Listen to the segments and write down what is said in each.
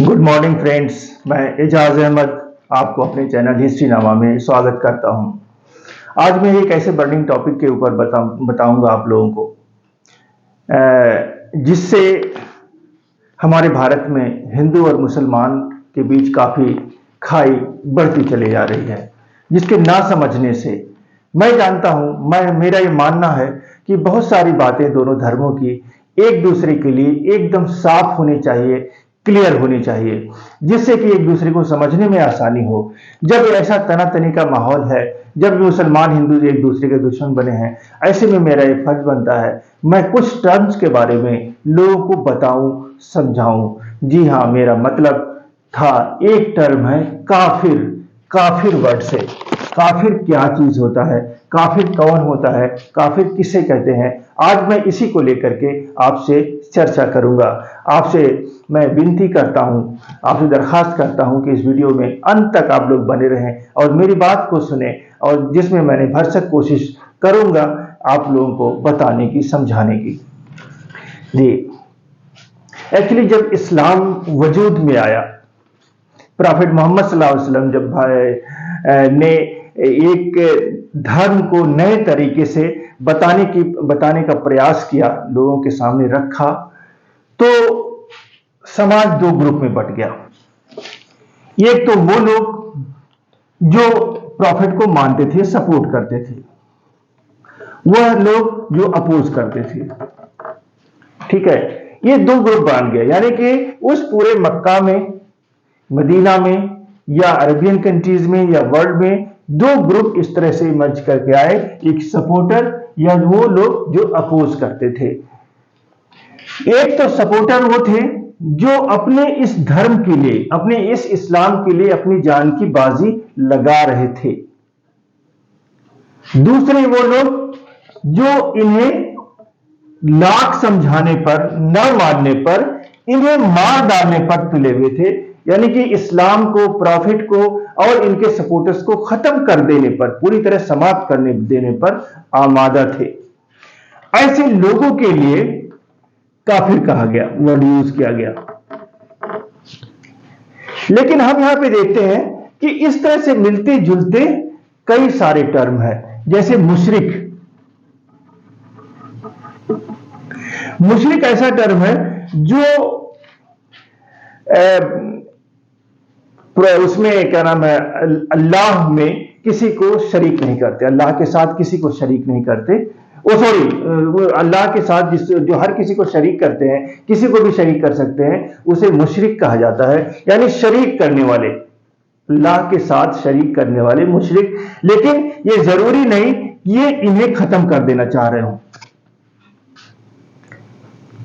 Good morning friends, मैं एजाज अहमद आपको अपने चैनल हिस्ट्री नामा में स्वागत करता हूं। आज मैं एक ऐसे बर्निंग टॉपिक के ऊपर बताऊंगा आप लोगों को, जिससे हमारे भारत में हिंदू और मुसलमान के बीच काफ़ी खाई बढ़ती चली जा रही है, जिसके ना समझने से मैं जानता हूं, मेरा ये मानना है कि बहुत सारी बातें दोनों धर्मों की एक दूसरे के लिए एकदम साफ होनी चाहिए, क्लियर होनी चाहिए, जिससे कि एक दूसरे को समझने में आसानी हो। जब ऐसा तनातनी का माहौल है, जब मुसलमान हिंदू एक दूसरे के दुश्मन बने हैं, ऐसे में मेरा ये फर्ज बनता है मैं कुछ टर्म्स के बारे में लोगों को बताऊं, समझाऊं। जी हाँ, मेरा मतलब था, एक टर्म है काफिर। काफिर वर्ड से, काफिर क्या चीज होता है, काफिर कौन होता है, काफिर किसे कहते हैं, आज मैं इसी को लेकर के आपसे चर्चा करूंगा। आपसे मैं विनती करता हूं, आपसे दरखास्त करता हूं कि इस वीडियो में अंत तक आप लोग बने रहें और मेरी बात को सुने, और जिसमें मैंने भरसक कोशिश करूंगा आप लोगों को बताने की, समझाने की। जी, एक्चुअली जब इस्लाम वजूद में आया, प्रॉफेट मोहम्मद सल्लल्लाहु अलैहि वसल्लम जब ने एक धर्म को नए तरीके से बताने का प्रयास किया, लोगों के सामने रखा, तो समाज दो ग्रुप में बंट गया। एक तो वो लोग जो प्रॉफिट को मानते थे, सपोर्ट करते थे, वह लोग जो अपोज करते थे। ठीक है, ये दो ग्रुप बन गए, यानी कि उस पूरे मक्का में, मदीना में या अरबियन कंट्रीज में या वर्ल्ड में दो ग्रुप इस तरह से इमर्ज करके आए, एक सपोर्टर या वो लोग जो अपोज करते थे। एक तो सपोर्टर वो थे जो अपने इस धर्म के लिए, अपने इस इस्लाम के लिए अपनी जान की बाजी लगा रहे थे। दूसरे वो लोग जो इन्हें लाख समझाने पर, न मानने पर, इन्हें मार डालने पर तुले हुए थे, यानी कि इस्लाम को, प्रॉफिट को और इनके सपोर्टर्स को खत्म कर देने पर, पूरी तरह समाप्त करने देने पर आमादा थे। ऐसे लोगों के लिए काफिर कहा गया, वर्ड यूज किया गया। लेकिन हम यहां पे देखते हैं कि इस तरह से मिलते जुलते कई सारे टर्म हैं, जैसे मुशरिक। मुशरिक ऐसा टर्म है जो उसमें क्या नाम है, अल्लाह में किसी को शरीक नहीं करते, अल्लाह के साथ किसी को शरीक नहीं करते। अल्लाह के साथ जो हर किसी को शरीक करते हैं, किसी को भी शरीक कर सकते हैं, उसे मुशरिक कहा जाता है, यानी शरीक करने वाले, अल्लाह के साथ शरीक करने वाले मुशरिक। लेकिन ये जरूरी नहीं ये इन्हें खत्म कर देना चाह रहे हो,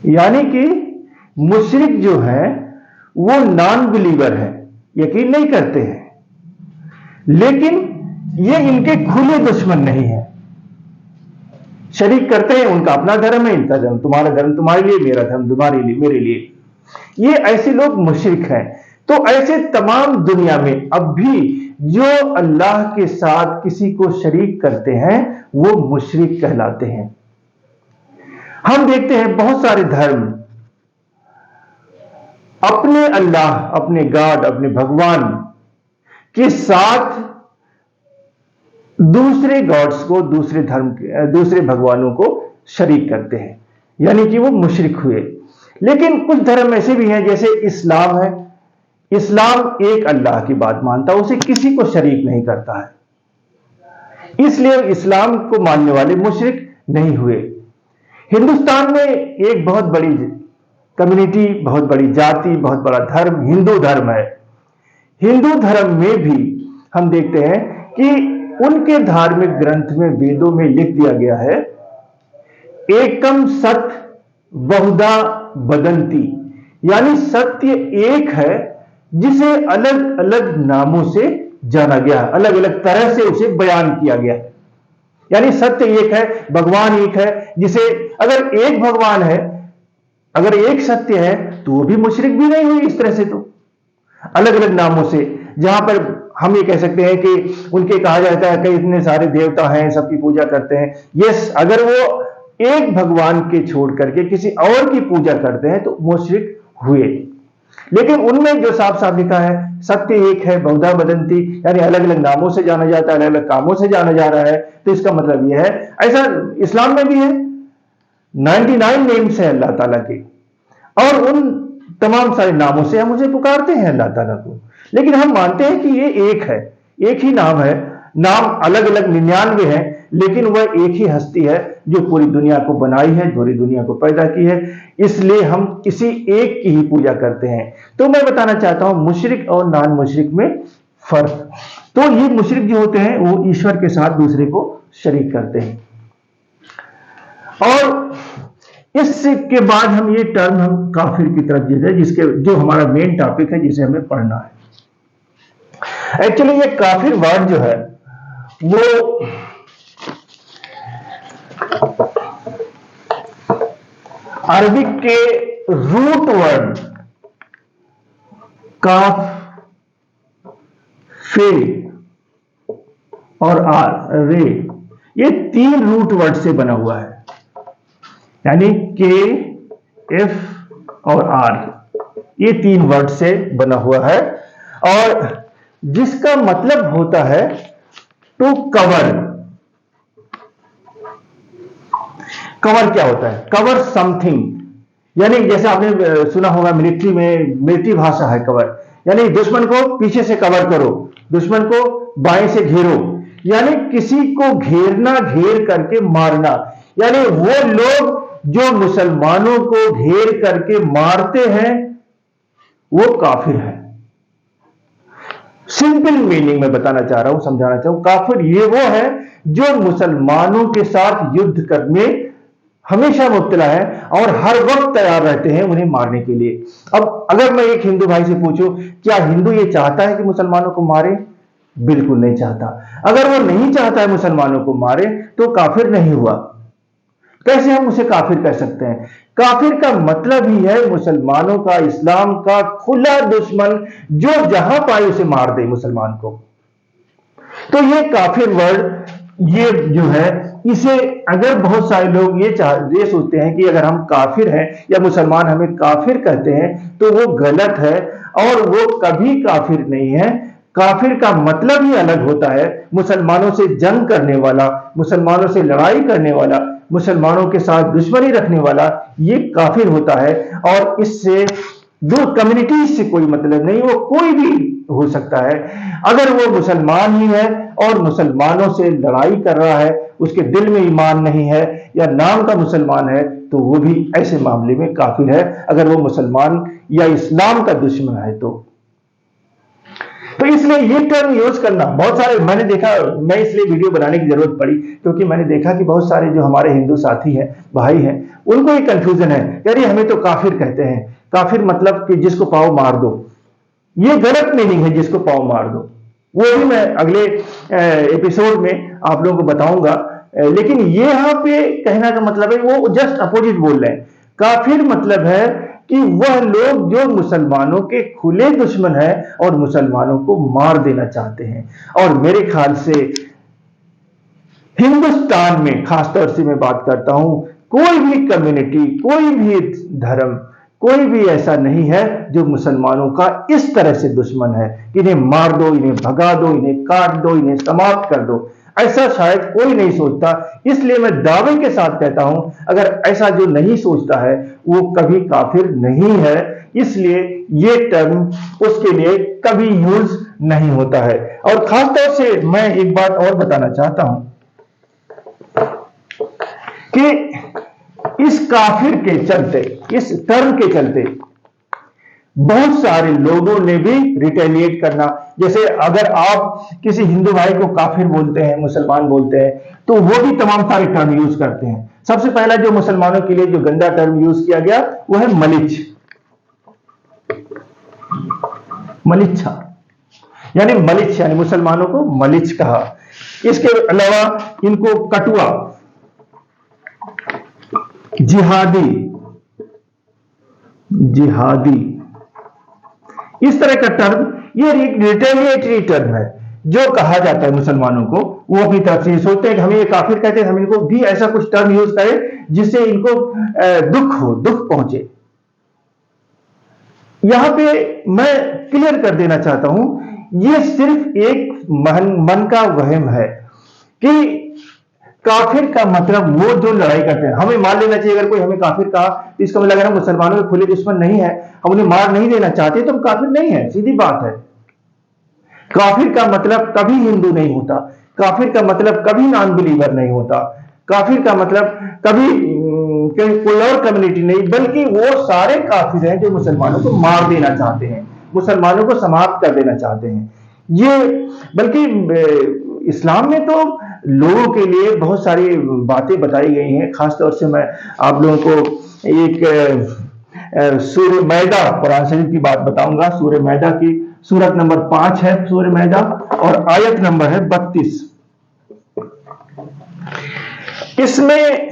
यानी कि मुशरिक जो है वो नॉन बिलीवर है, यकीन नहीं करते हैं, लेकिन ये इनके खुले दुश्मन नहीं है। शरीक करते हैं, उनका अपना धर्म है, इनका धर्म, तुम्हारा धर्म तुम्हारे लिए, मेरा धर्म तुम्हारे लिए, मेरे लिए। ये ऐसे लोग मुशरिक हैं। तो ऐसे तमाम दुनिया में अब भी जो अल्लाह के साथ किसी को शरीक करते हैं वो मुशरिक कहलाते हैं। हम देखते हैं बहुत सारे धर्म अपने अल्लाह, अपने गॉड, अपने भगवान के साथ दूसरे गॉड्स को, दूसरे धर्म के, दूसरे भगवानों को शरीक करते हैं, यानी कि वो मुशरिक हुए। लेकिन कुछ धर्म ऐसे भी हैं, जैसे इस्लाम है। इस्लाम एक अल्लाह की बात मानता है, उसे किसी को शरीक नहीं करता है, इसलिए इस्लाम को मानने वाले मुशरिक नहीं हुए। हिंदुस्तान में एक बहुत बड़ी कम्युनिटी, बहुत बड़ी जाति, बहुत बड़ा धर्म हिंदू धर्म है। हिंदू धर्म में भी हम देखते हैं कि उनके धार्मिक ग्रंथ में, वेदों में लिख दिया गया है, एकम सत बहुधा वदंती, यानी सत्य एक है जिसे अलग अलग नामों से जाना गया, अलग अलग तरह से उसे बयान किया गया। यानी सत्य एक है, भगवान एक है, जिसे अगर एक भगवान है, अगर एक सत्य है, तो वो भी मुशरिक भी नहीं हुई इस तरह से। तो अलग अलग नामों से, जहां पर हम ये कह सकते हैं कि उनके कहा जाता है कि इतने सारे देवता हैं, सबकी पूजा करते हैं। यस, अगर वो एक भगवान के छोड़ करके किसी और की पूजा करते हैं तो मुशरिक हुए। लेकिन उनमें जो साफ साफ लिखा है सत्य एक है बहुधा बदंती, यानी अलग अलग नामों से जाना जाता है, अलग अलग कामों से जाना जा रहा है, तो इसका मतलब यह है, ऐसा इस्लाम में भी है, 99 नेम्स है अल्लाह ताला के, और उन तमाम सारे नामों से हम उसे पुकारते हैं अल्लाह ताला को। लेकिन हम मानते हैं कि ये एक है, एक ही नाम है, नाम अलग अलग 99 है, लेकिन वह एक ही हस्ती है जो पूरी दुनिया को बनाई है, पूरी दुनिया को पैदा की है, इसलिए हम किसी एक की ही पूजा करते हैं। तो मैं बताना चाहता हूं मुशरिक और नॉन मुशरिक में फर्क। तो ये मुशरिक जो होते हैं वो ईश्वर के साथ दूसरे को शरीक करते हैं। और इसके बाद हम ये टर्म हम काफिर की तरफ जीते हैं, जिसके जो हमारा मेन टॉपिक है जिसे हमें पढ़ना है। एक्चुअली ये काफिर वर्ड जो है वो अरबिक के रूट वर्ड काफ, फे और आर, रे, ये 3 रूट वर्ड से बना हुआ है, यानी के, एफ और आर, ये 3 वर्ड से बना हुआ है, और जिसका मतलब होता है टू कवर। कवर क्या होता है? कवर समथिंग, यानी जैसे आपने सुना होगा मिलिट्री में, मिलिट्री भाषा है कवर, यानी दुश्मन को पीछे से कवर करो, दुश्मन को बाएं से घेरो, यानी किसी को घेरना, घेर करके मारना। यानी वो लोग जो मुसलमानों को घेर करके मारते हैं वो काफिर है। सिंपल मीनिंग में बताना चाह रहा हूं, समझाना चाहूं, काफिर ये वो है जो मुसलमानों के साथ युद्ध करने हमेशा मुब्तला है और हर वक्त तैयार रहते हैं उन्हें मारने के लिए। अब अगर मैं एक हिंदू भाई से पूछूं क्या हिंदू ये चाहता है कि मुसलमानों को मारे? बिल्कुल नहीं चाहता। अगर वो नहीं चाहता है मुसलमानों को मारे तो काफिर नहीं हुआ। कैसे हम उसे काफिर कह सकते हैं? काफिर का मतलब ही है मुसलमानों का, इस्लाम का खुला दुश्मन, जो जहां पाए उसे मार दे मुसलमान को। तो ये काफिर वर्ड, ये जो है, इसे अगर बहुत सारे लोग ये सोचते हैं कि अगर हम काफिर हैं या मुसलमान हमें काफिर कहते हैं तो वो गलत है, और वो कभी काफिर नहीं है। काफिर का मतलब ही अलग होता है। मुसलमानों से जंग करने वाला, मुसलमानों से लड़ाई करने वाला, मुसलमानों के साथ दुश्मनी रखने वाला, ये काफिर होता है। और इससे दो कम्युनिटी से कोई मतलब नहीं, वो कोई भी हो सकता है। अगर वो मुसलमान ही है और मुसलमानों से लड़ाई कर रहा है, उसके दिल में ईमान नहीं है या नाम का मुसलमान है, तो वो भी ऐसे मामले में काफिर है, अगर वो मुसलमान या इस्लाम का दुश्मन है तो इसलिए ये टर्म यूज करना बहुत सारे, मैंने देखा, मैं इसलिए वीडियो बनाने की जरूरत पड़ी क्योंकि मैंने देखा कि बहुत सारे जो हमारे हिंदू साथी हैं, भाई हैं, उनको ये कंफ्यूजन है, यार ये हमें तो काफिर कहते हैं। काफिर मतलब कि जिसको पाओ मार दो। ये गलत मीनिंग है, जिसको पाओ मार दो। वो भी मैं अगले एपिसोड में आप लोगों को बताऊंगा। लेकिन ये यहां पे कहना का मतलब है वो जस्ट अपोजिट बोल रहे हैं। काफिर मतलब है कि वह लोग जो मुसलमानों के खुले दुश्मन है और मुसलमानों को मार देना चाहते हैं। और मेरे ख्याल से हिंदुस्तान में खासतौर से मैं बात करता हूं, कोई भी कम्युनिटी, कोई भी धर्म, कोई भी ऐसा नहीं है जो मुसलमानों का इस तरह से दुश्मन है कि इन्हें मार दो, इन्हें भगा दो, इन्हें काट दो, इन्हें समाप्त कर दो। ऐसा शायद कोई नहीं सोचता। इसलिए मैं दावे के साथ कहता हूं, अगर ऐसा जो नहीं सोचता है वो कभी काफिर नहीं है। इसलिए ये टर्म उसके लिए कभी यूज नहीं होता है। और खासतौर से मैं एक बात और बताना चाहता हूं कि इस काफिर के चलते, इस टर्म के चलते बहुत सारे लोगों ने भी रिटेलिएट करना, जैसे अगर आप किसी हिंदू भाई को काफिर बोलते हैं, मुसलमान बोलते हैं, तो वो भी तमाम सारे टर्म यूज करते हैं। सबसे पहला जो मुसलमानों के लिए जो गंदा टर्म यूज किया गया वो है मलिच, मलिच्छा, यानी मलिच, यानी मुसलमानों को मलिच कहा। इसके अलावा इनको कटुआ, जिहादी, जिहादी, इस तरह का टर्म, ये रिटेलिएटरी टर्म है जो कहा जाता है मुसलमानों को। वो अपनी तरफ से सोचते हैं कि हमें ये काफिर कहते हैं, हम इनको भी ऐसा कुछ टर्म यूज करें जिससे इनको दुख पहुंचे। यहां पे मैं क्लियर कर देना चाहता हूं, यह सिर्फ एक मन का वहम है कि काफिर का मतलब वो जो लड़ाई करते हैं। हमें मान लेना चाहिए, अगर कोई हमें काफिर कहा तो इसका मतलब अगर हम मुसलमानों के खुले दुश्मन नहीं है, हम उन्हें मार नहीं देना चाहते, तो हम काफिर नहीं है, सीधी बात है। काफिर का मतलब कभी हिंदू नहीं होता, काफिर का मतलब कभी नॉन बिलीवर नहीं होता, काफिर का मतलब कभी कोई और कम्युनिटी नहीं, बल्कि वो सारे काफिर हैं जो मुसलमानों को मार देना चाहते हैं, मुसलमानों को समाप्त कर देना चाहते हैं। ये बल्कि इस्लाम में तो लोगों के लिए बहुत सारी बातें बताई गई हैं। खासतौर से मैं आप लोगों को एक सूरह मैदा, कुरान शरीफ की बात बताऊंगा। सूरह मैदा की सूरत नंबर 5 है सूरह मैदा, और आयत नंबर है 32। इसमें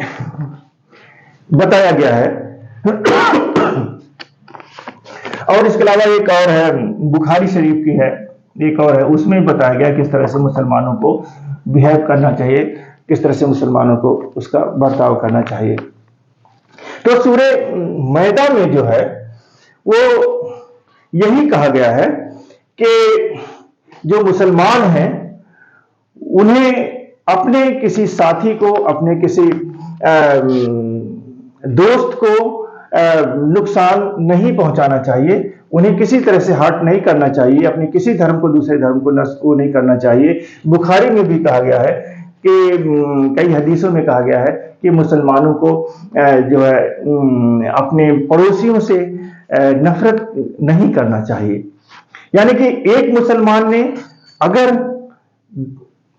बताया गया है और इसके अलावा एक और है, बुखारी शरीफ की है, एक और है, उसमें बताया गया किस तरह से मुसलमानों को बिहेव करना चाहिए, किस तरह से मुसलमानों को उसका बर्ताव करना चाहिए। तो सूरह मैदा में जो है वो यही कहा गया है कि जो मुसलमान हैं उन्हें अपने किसी साथी को, अपने किसी दोस्त को नुकसान नहीं पहुंचाना चाहिए, उन्हें किसी तरह से हर्ट नहीं करना चाहिए, अपने किसी धर्म को दूसरे धर्म को वो नहीं करना चाहिए। बुखारी में भी कहा गया है कि कई हदीसों में कहा गया है कि मुसलमानों को जो है अपने पड़ोसियों से नफरत नहीं करना चाहिए। यानी कि एक मुसलमान ने अगर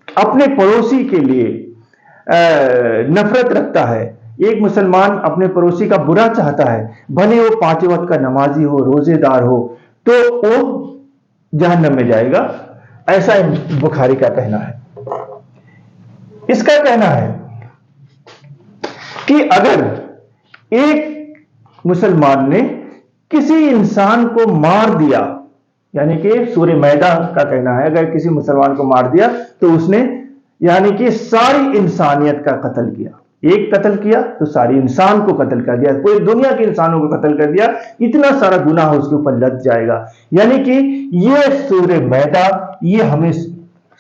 अपने पड़ोसी के लिए नफरत रखता है, एक मुसलमान अपने पड़ोसी का बुरा चाहता है, भले वो 5 वक्त का नमाजी हो, रोजेदार हो, तो वो जहन्नम में जाएगा, ऐसा बुखारी का कहना है। इसका कहना है कि अगर एक मुसलमान ने किसी इंसान को मार दिया, यानी कि सूरह मैदा का कहना है, अगर किसी मुसलमान को मार दिया तो उसने यानी कि सारी इंसानियत का कत्ल किया। एक कत्ल किया तो सारी इंसान को कत्ल कर दिया, पूरी दुनिया के इंसानों को कत्ल कर दिया, इतना सारा गुनाह उसके ऊपर लग जाएगा। यानी कि ये सूरह मैदा ये हमें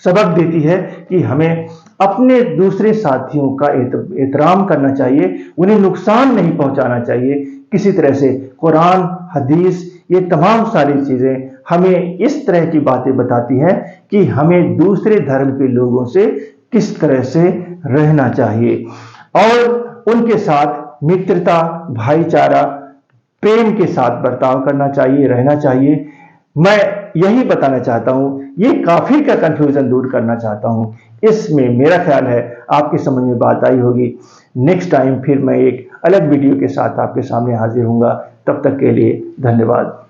सबक देती है कि हमें अपने दूसरे साथियों का एहतराम करना चाहिए, उन्हें नुकसान नहीं पहुंचाना चाहिए किसी तरह से। कुरान, हदीस, ये तमाम सारी चीजें हमें इस तरह की बातें बताती हैं कि हमें दूसरे धर्म के लोगों से किस तरह से रहना चाहिए और उनके साथ मित्रता, भाईचारा, प्रेम के साथ बर्ताव करना चाहिए, रहना चाहिए। मैं यही बताना चाहता हूं, ये काफिर का कंफ्यूजन दूर करना चाहता हूं। इसमें मेरा ख्याल है आपकी समझ में बात आई होगी। नेक्स्ट टाइम फिर मैं एक अलग वीडियो के साथ आपके सामने हाजिर होऊंगा। तब तक के लिए धन्यवाद।